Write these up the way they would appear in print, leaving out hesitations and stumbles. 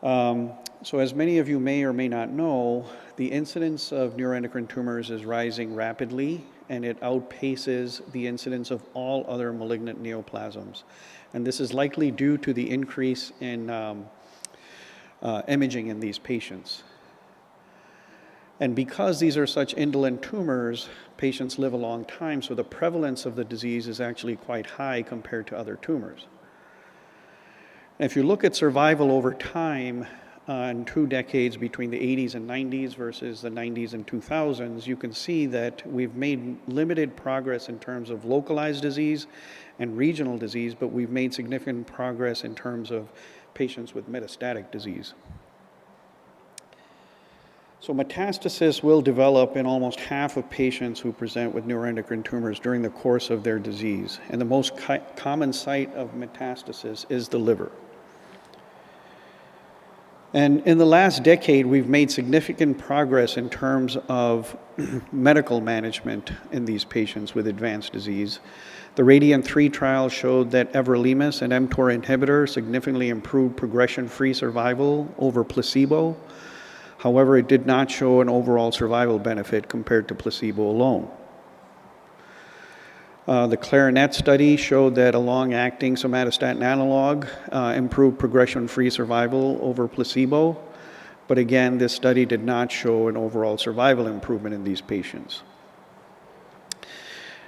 So as many of you may or may not know, the incidence of neuroendocrine tumors is rising rapidly, and it outpaces the incidence of all other malignant neoplasms. And this is likely due to the increase in imaging in these patients. And because these are such indolent tumors, patients live a long time, so the prevalence of the disease is actually quite high compared to other tumors. And if you look at survival over time, in 2 decades between the 80s and 90s versus the 90s and 2000s, you can see that we've made limited progress in terms of localized disease and regional disease, but we've made significant progress in terms of patients with metastatic disease. So metastasis will develop in almost half of patients who present with neuroendocrine tumors during the course of their disease. And the most common site of metastasis is the liver. And in the last decade, we've made significant progress in terms of medical management in these patients with advanced disease. The RADIANT-3 trial showed that everolimus, an mTOR inhibitor, significantly improved progression-free survival over placebo. However, it did not show an overall survival benefit compared to placebo alone. The CLARINET study showed that a long-acting somatostatin analog improved progression-free survival over placebo. But again, this study did not show an overall survival improvement in these patients.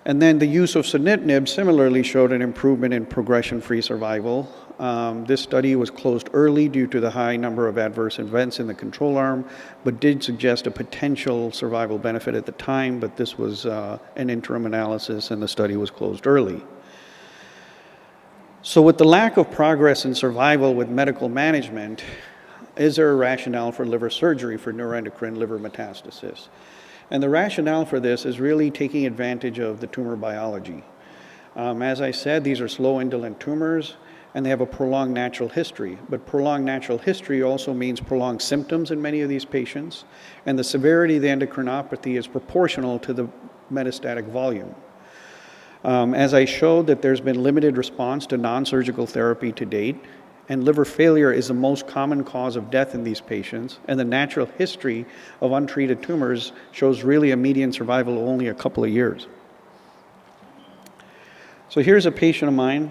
And then the use of sunitinib similarly showed an improvement in progression-free survival. This study was closed early due to the high number of adverse events in the control arm, but did suggest a potential survival benefit at the time, but this was an interim analysis and the study was closed early. So with the lack of progress in survival with medical management, is there a rationale for liver surgery for neuroendocrine liver metastasis? And the rationale for this is really taking advantage of the tumor biology. As I said, these are slow indolent tumors, and they have a prolonged natural history. But prolonged natural history also means prolonged symptoms in many of these patients, and the severity of the endocrinopathy is proportional to the metastatic volume. As I showed, that there's been limited response to non-surgical therapy to date, and liver failure is the most common cause of death in these patients, and the natural history of untreated tumors shows really a median survival of only a couple of years. So here's a patient of mine,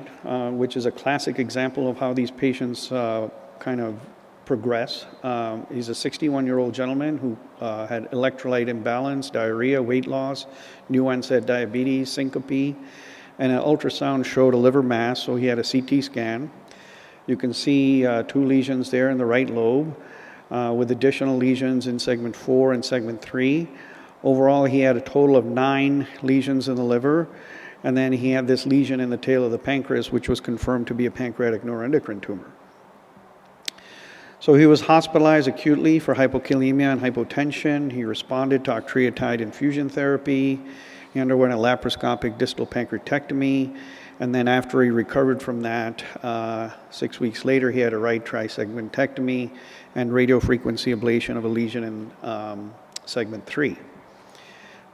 which is a classic example of how these patients kind of progress. He's a 61-year-old gentleman who had electrolyte imbalance, diarrhea, weight loss, new onset diabetes, syncope, and an ultrasound showed a liver mass, so he had a CT scan. You can see 2 lesions there in the right lobe, with additional lesions in segment 4 and segment 3. Overall, he had a total of 9 lesions in the liver, and then he had this lesion in the tail of the pancreas, which was confirmed to be a pancreatic neuroendocrine tumor. So he was hospitalized acutely for hypokalemia and hypotension. He responded to octreotide infusion therapy. He underwent a laparoscopic distal pancreatectomy. And then after he recovered from that, 6 weeks later, he had a right trisegmentectomy and radiofrequency ablation of a lesion in segment 3.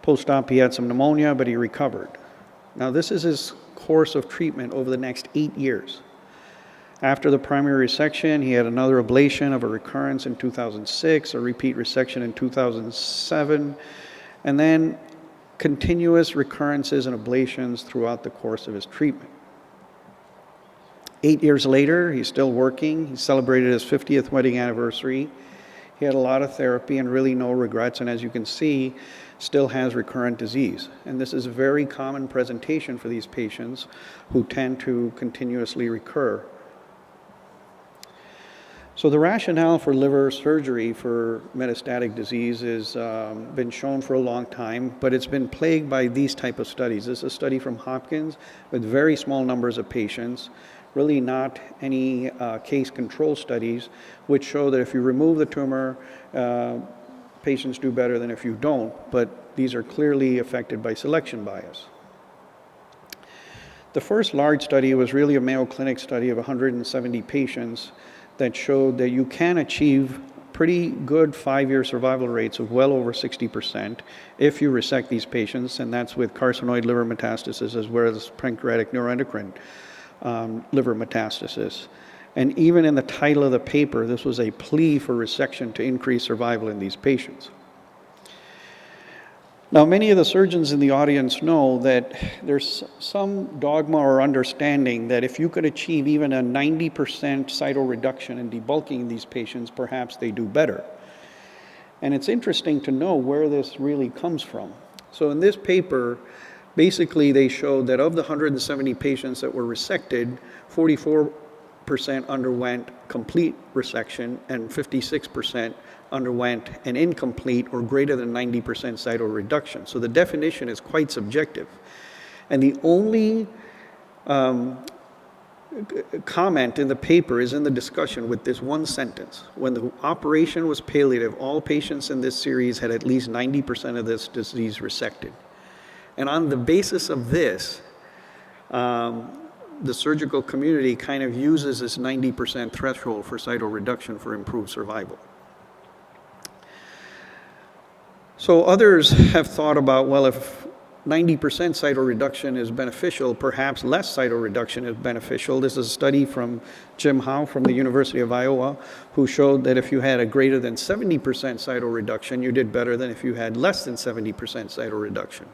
Post-op, he had some pneumonia, but he recovered. Now, this is his course of treatment over the next 8 years. After the primary resection, he had another ablation of a recurrence in 2006, a repeat resection in 2007, and then continuous recurrences and ablations throughout the course of his treatment. 8 years later, he's still working. He celebrated his 50th wedding anniversary. He had a lot of therapy and really no regrets, and as you can see, still has recurrent disease. And this is a very common presentation for these patients who tend to continuously recur. So the rationale for liver surgery for metastatic disease has been shown for a long time, but it's been plagued by these type of studies. This is a study from Hopkins with very small numbers of patients, really not any case control studies, which show that if you remove the tumor, patients do better than if you don't, but these are clearly affected by selection bias. The first large study was really a Mayo Clinic study of 170 patients that showed that you can achieve pretty good 5-year survival rates of well over 60% if you resect these patients, and that's with carcinoid liver metastasis as well as pancreatic neuroendocrine liver metastasis. And even in the title of the paper, this was a plea for resection to increase survival in these patients. Now, many of the surgeons in the audience know that there's some dogma or understanding that if you could achieve even a 90% cytoreduction in debulking in these patients, perhaps they do better. And it's interesting to know where this really comes from. So in this paper, basically they showed that of the 170 patients that were resected, 44% underwent complete resection and 56% underwent an incomplete or greater than 90% cytoreduction. So the definition is quite subjective. And the only comment in the paper is in the discussion with this one sentence. When the operation was palliative, all patients in this series had at least 90% of this disease resected. And on the basis of this, the surgical community kind of uses this 90% threshold for cytoreduction for improved survival. So others have thought about, well, if 90% cytoreduction is beneficial, perhaps less cytoreduction is beneficial. This is a study from Jim Howe from the University of Iowa, who showed that if you had a greater than 70% cytoreduction, you did better than if you had less than 70% cytoreduction.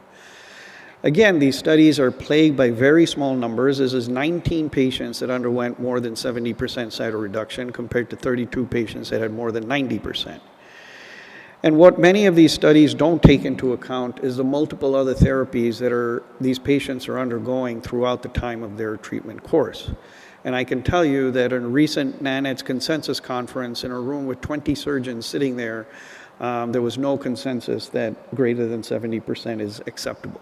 Again, these studies are plagued by very small numbers. This is 19 patients that underwent more than 70% cytoreduction compared to 32 patients that had more than 90%. And what many of these studies don't take into account is the multiple other therapies that these patients are undergoing throughout the time of their treatment course. And I can tell you that in a recent NANETS consensus conference in a room with 20 surgeons sitting there, there was no consensus that greater than 70% is acceptable.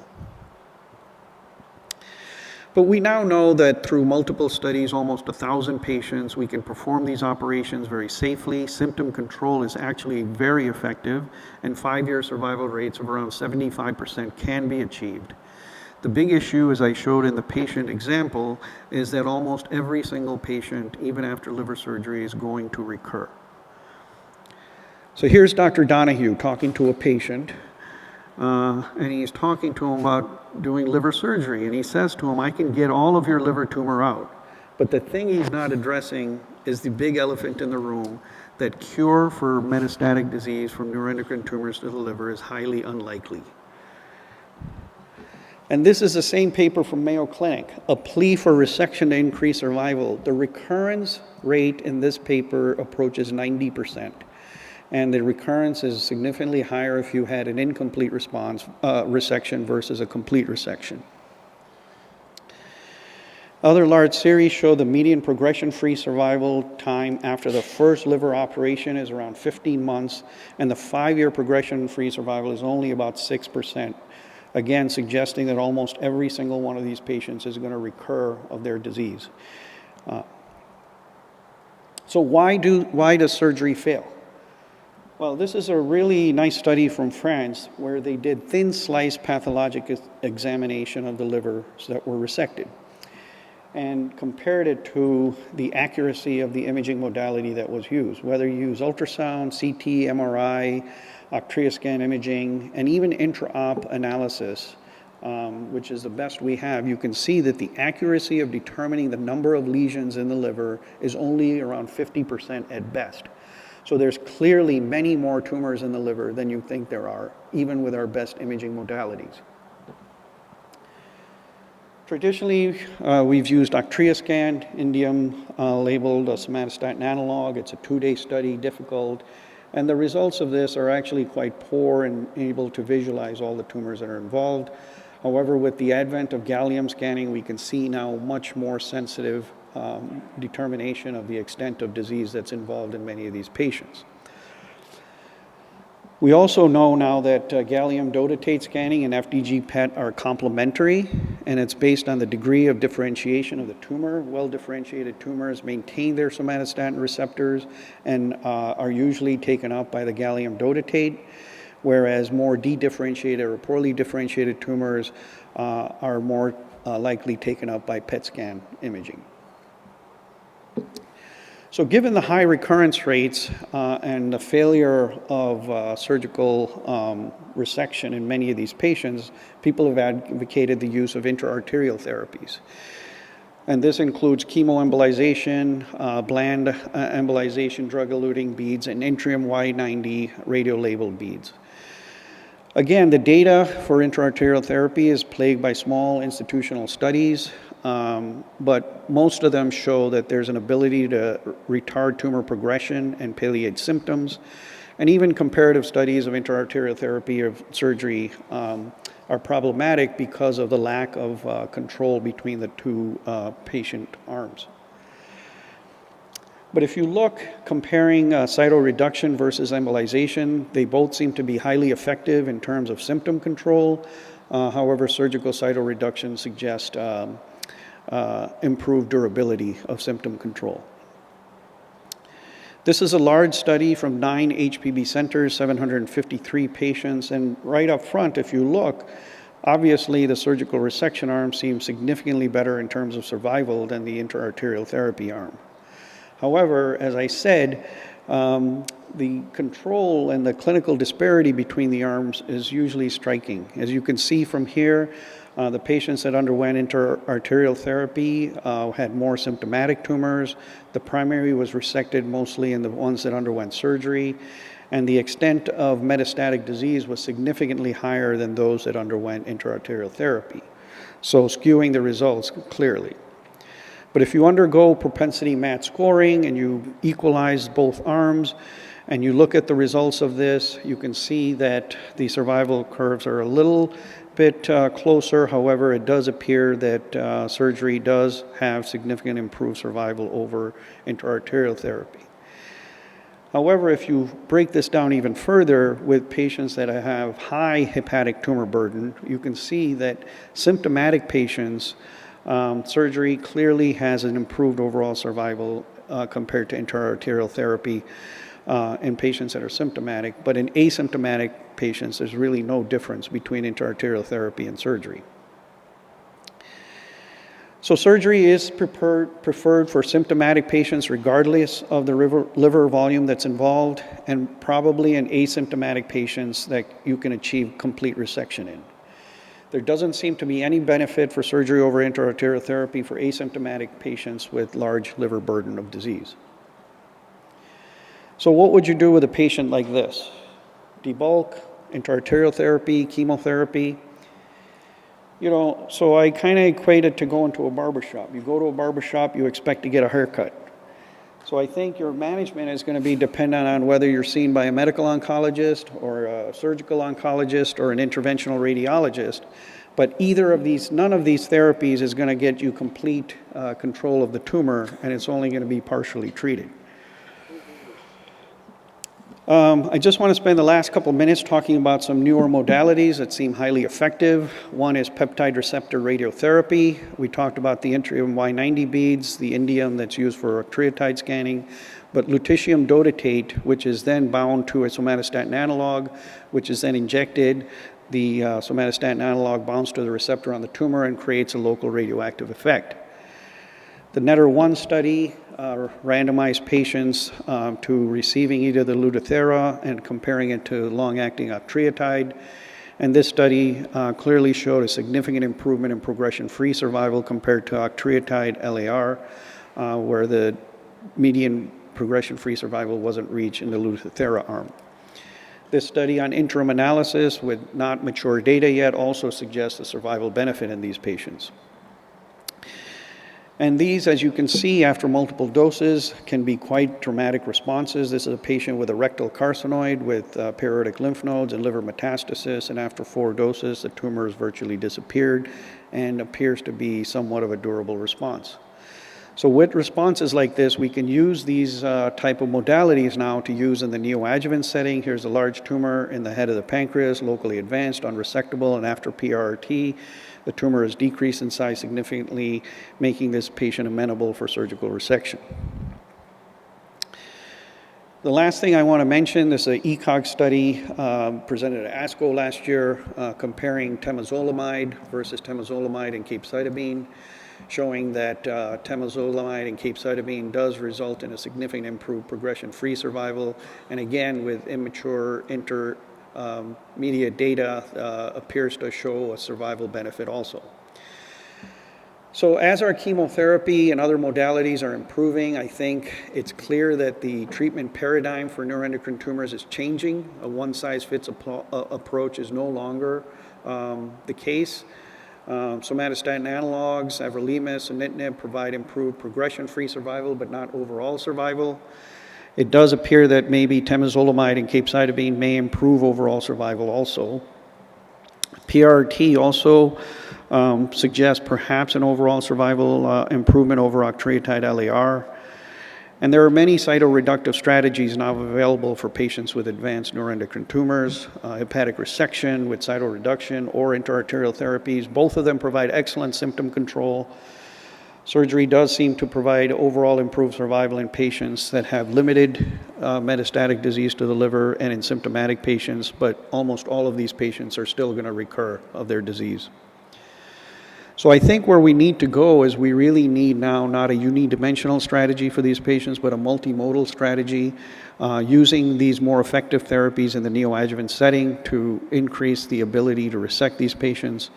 But we now know that through multiple studies, almost 1,000 patients, we can perform these operations very safely. Symptom control is actually very effective, and 5-year survival rates of around 75% can be achieved. The big issue, as I showed in the patient example, is that almost every single patient, even after liver surgery, is going to recur. So here's Dr. Donahue talking to a patient. And he's talking to him about doing liver surgery. And he says to him, I can get all of your liver tumor out. But the thing he's not addressing is the big elephant in the room, that cure for metastatic disease from neuroendocrine tumors to the liver is highly unlikely. And this is the same paper from Mayo Clinic, a plea for resection to increase survival. The recurrence rate in this paper approaches 90%. And the recurrence is significantly higher if you had an incomplete response resection versus a complete resection. Other large series show the median progression-free survival time after the first liver operation is around 15 months, and the 5-year progression-free survival is only about 6%. Again, suggesting that almost every single one of these patients is going to recur of their disease. So why does surgery fail? Well, this is a really nice study from France where they did thin slice pathologic examination of the livers that were resected and compared it to the accuracy of the imaging modality that was used, whether you use ultrasound, CT, MRI, octreoscan imaging, and even intra-op analysis, which is the best we have. You can see that the accuracy of determining the number of lesions in the liver is only around 50% at best. So there's clearly many more tumors in the liver than you think there are, even with our best imaging modalities. Traditionally, we've used octreoscan, indium labeled a somatostatin analog. It's a 2-day study, difficult. And the results of this are actually quite poor and able to visualize all the tumors that are involved. However, with the advent of gallium scanning, we can see now much more sensitive determination of the extent of disease that's involved in many of these patients. We also know now that gallium DOTATATE scanning and FDG PET are complementary, and it's based on the degree of differentiation of the tumor. Well-differentiated tumors maintain their somatostatin receptors and are usually taken up by the gallium DOTATATE, whereas more dedifferentiated or poorly differentiated tumors are more likely taken up by PET scan imaging. So given the high recurrence rates and the failure of surgical resection in many of these patients, people have advocated the use of intra-arterial therapies. And this includes chemoembolization, bland embolization, drug-eluting beads, and interim Y90 radio-labeled beads. Again, the data for intra-arterial therapy is plagued by small institutional studies, but most of them show that there's an ability to retard tumor progression and palliate symptoms. And even comparative studies of intra-arterial therapy of surgery are problematic because of the lack of control between the two patient arms. But if you look, comparing cytoreduction versus embolization, they both seem to be highly effective in terms of symptom control. However, surgical cytoreduction suggests improved durability of symptom control. This is a large study from 9 HPB centers, 753 patients, and right up front, if you look, obviously the surgical resection arm seems significantly better in terms of survival than the intra-arterial therapy arm. However, as I said, the control and the clinical disparity between the arms is usually striking. As you can see from here, the patients that underwent intra-arterial therapy had more symptomatic tumors. The primary was resected mostly in the ones that underwent surgery, and the extent of metastatic disease was significantly higher than those that underwent intra-arterial therapy, so skewing the results clearly. But if you undergo propensity matched scoring and you equalize both arms and you look at the results of this, you can see that the survival curves are a little bit closer. However, it does appear that surgery does have significant improved survival over intra-arterial therapy. However, if you break this down even further with patients that have high hepatic tumor burden, you can see that symptomatic patients, surgery clearly has an improved overall survival compared to intra-arterial therapy in patients that are symptomatic. But in asymptomatic patients, there's really no difference between intra-arterial therapy and surgery. So surgery is preferred for symptomatic patients regardless of the liver volume that's involved, and probably in asymptomatic patients that you can achieve complete resection in. There doesn't seem to be any benefit for surgery over intra-arterial therapy for asymptomatic patients with large liver burden of disease. So what would you do with a patient like this? Debulk, intra-arterial therapy, chemotherapy? You know, so I kind of equate it to going to a barbershop. You go to a barbershop, you expect to get a haircut. So I think your management is going to be dependent on whether you're seen by a medical oncologist or a surgical oncologist or an interventional radiologist. But either of these, none of these therapies is going to get you complete control of the tumor, and it's only going to be partially treated. I just want to spend the last couple of minutes talking about some newer modalities that seem highly effective. One is peptide receptor radiotherapy. We talked about the interim Y90 beads, the indium that's used for octreotide scanning, but lutetium dotatate, which is then bound to a somatostatin analog, which is then injected. The somatostatin analog bonds to the receptor on the tumor and creates a local radioactive effect. The NETTER-1 study randomized patients to receiving either the Lutathera and comparing it to long-acting octreotide. And this study clearly showed a significant improvement in progression-free survival compared to octreotide LAR, where the median progression-free survival wasn't reached in the Lutathera arm. This study on interim analysis with not mature data yet also suggests a survival benefit in these patients. And these, as you can see, after multiple doses, can be quite dramatic responses. This is a patient with a rectal carcinoid with periodic lymph nodes and liver metastasis, and after 4 doses, the tumor has virtually disappeared and appears to be somewhat of a durable response. So with responses like this, we can use these type of modalities now to use in the neoadjuvant setting. Here's a large tumor in the head of the pancreas, locally advanced, unresectable, and after PRRT, the tumor is decreased in size significantly, making this patient amenable for surgical resection. The last thing I want to mention, this is an ECOG study presented at ASCO last year, comparing temozolomide versus temozolomide and capecitabine, showing that temozolomide and capecitabine does result in a significant improved progression-free survival. And again, with immature intermediate data, appears to show a survival benefit also. So as our chemotherapy and other modalities are improving, I think it's clear that the treatment paradigm for neuroendocrine tumors is changing. A one-size-fits-all approach is no longer the case. Somatostatin analogs, everolimus, sunitinib provide improved progression-free survival, but not overall survival. It does appear that maybe temozolomide and capecitabine may improve overall survival also. PRRT also suggests perhaps an overall survival improvement over octreotide LAR. And there are many cytoreductive strategies now available for patients with advanced neuroendocrine tumors, hepatic resection with cytoreduction or intra-arterial therapies. Both of them provide excellent symptom control. Surgery does seem to provide overall improved survival in patients that have limited metastatic disease to the liver and in symptomatic patients, but almost all of these patients are still going to recur of their disease. So I think where we need to go is we really need now not a unidimensional strategy for these patients, but a multimodal strategy using these more effective therapies in the neoadjuvant setting to increase the ability to resect these patients.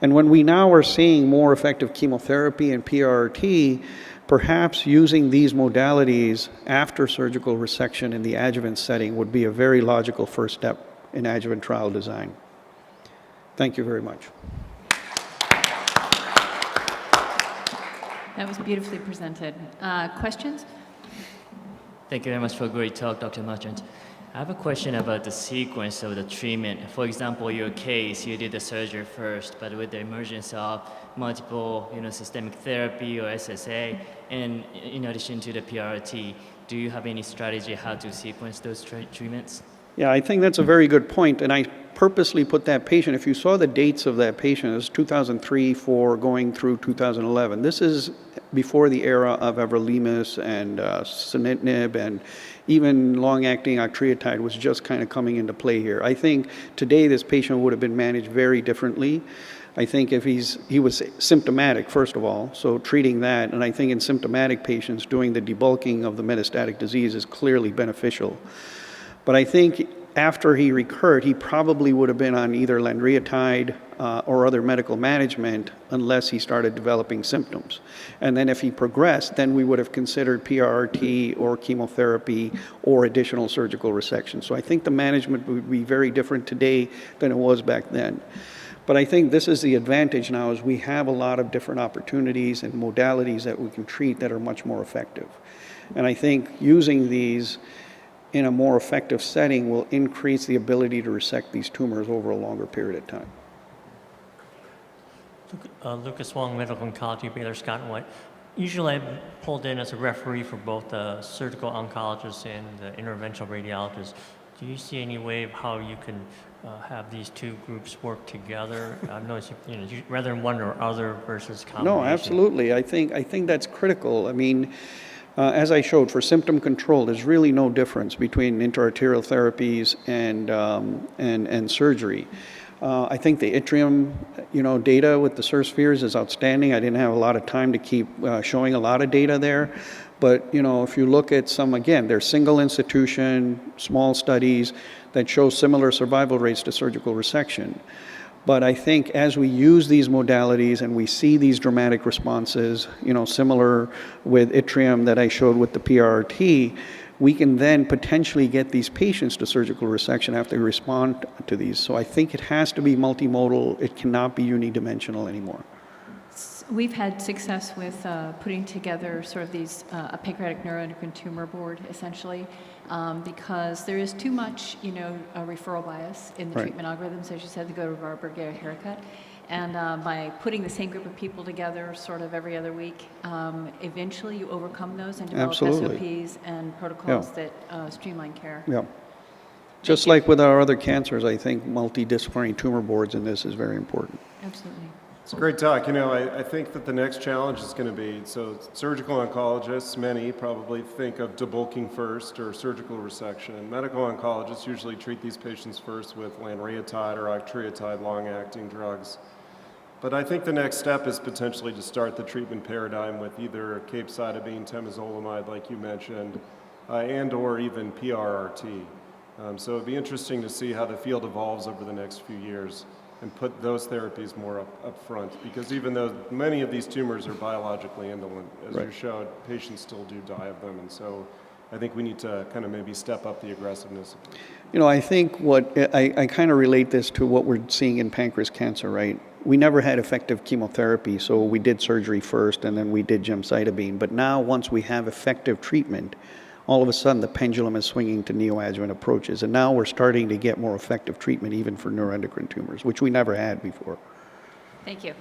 And when we now are seeing more effective chemotherapy and PRRT, perhaps using these modalities after surgical resection in the adjuvant setting would be a very logical first step in adjuvant trial design. Thank you very much. That was beautifully presented. Questions? Thank you very much for a great talk, Dr. Marchant. I have a question about the sequence of the treatment. For example, your case, you did the surgery first, but with the emergence of multiple, systemic therapy or SSA, and in addition to the PRRT, do you have any strategy how to sequence those treatments? Yeah, I think that's a very good point, and I purposely put that patient, if you saw the dates of that patient, it was 2003, 4, going through 2011. This is before the era of everolimus and sunitinib, and even long-acting octreotide was just kind of coming into play here. I think today this patient would have been managed very differently. I think if he was symptomatic, first of all, so treating that, and I think in symptomatic patients, doing the debulking of the metastatic disease is clearly beneficial. But I think after he recurred, he probably would have been on either lanreotide or other medical management unless he started developing symptoms. And then if he progressed, then we would have considered PRRT or chemotherapy or additional surgical resection. So I think the management would be very different today than it was back then. But I think this is the advantage now is we have a lot of different opportunities and modalities that we can treat that are much more effective. And I think using these in a more effective setting will increase the ability to resect these tumors over a longer period of time. Lucas Wong, Medical Oncology, Baylor Scott and White. Usually I'm pulled in as a referee for both the surgical oncologist and the interventional radiologist. Do you see any way of how you can have these two groups work together? I've noticed, rather than one or other versus combination. No, absolutely. I think that's critical. I mean, as I showed, for symptom control, there's really no difference between intra-arterial therapies and surgery. I think the interim, data with the SIR-spheres is outstanding. I didn't have a lot of time to keep showing a lot of data there. But, if you look at some, again, they're single institution, small studies that show similar survival rates to surgical resection. But I think as we use these modalities and we see these dramatic responses, similar with Yttrium that I showed with the PRRT, we can then potentially get these patients to surgical resection after they respond to these. So I think it has to be multimodal. It cannot be unidimensional anymore. We've had success with putting together sort of these a pancreatic neuroendocrine tumor board, essentially, because there is too much, a referral bias in the treatment algorithms. As you said, they go to a barber, get a haircut. And by putting the same group of people together sort of every other week, eventually you overcome those and develop SOPs and protocols that streamline care. Yeah. Just like with our other cancers, I think multidisciplinary tumor boards in this is very important. Absolutely. It's a great talk. I think that the next challenge is going to be, so surgical oncologists, many probably think of debulking first or surgical resection. And medical oncologists usually treat these patients first with lanreotide or octreotide long-acting drugs. But I think the next step is potentially to start the treatment paradigm with either capecitabine, temozolomide, like you mentioned, and or even PRRT. So it'd be interesting to see how the field evolves over the next few years. and put those therapies more up front. Because even though many of these tumors are biologically indolent, as you showed, patients still do die of them. And so I think we need to kind of maybe step up the aggressiveness. You know, I think I kind of relate this to what we're seeing in pancreas cancer, right? We never had effective chemotherapy, so we did surgery first and then we did gemcitabine. But now, once we have effective treatment, all of a sudden the pendulum is swinging to neoadjuvant approaches. And now we're starting to get more effective treatment even for neuroendocrine tumors, which we never had before. Thank you.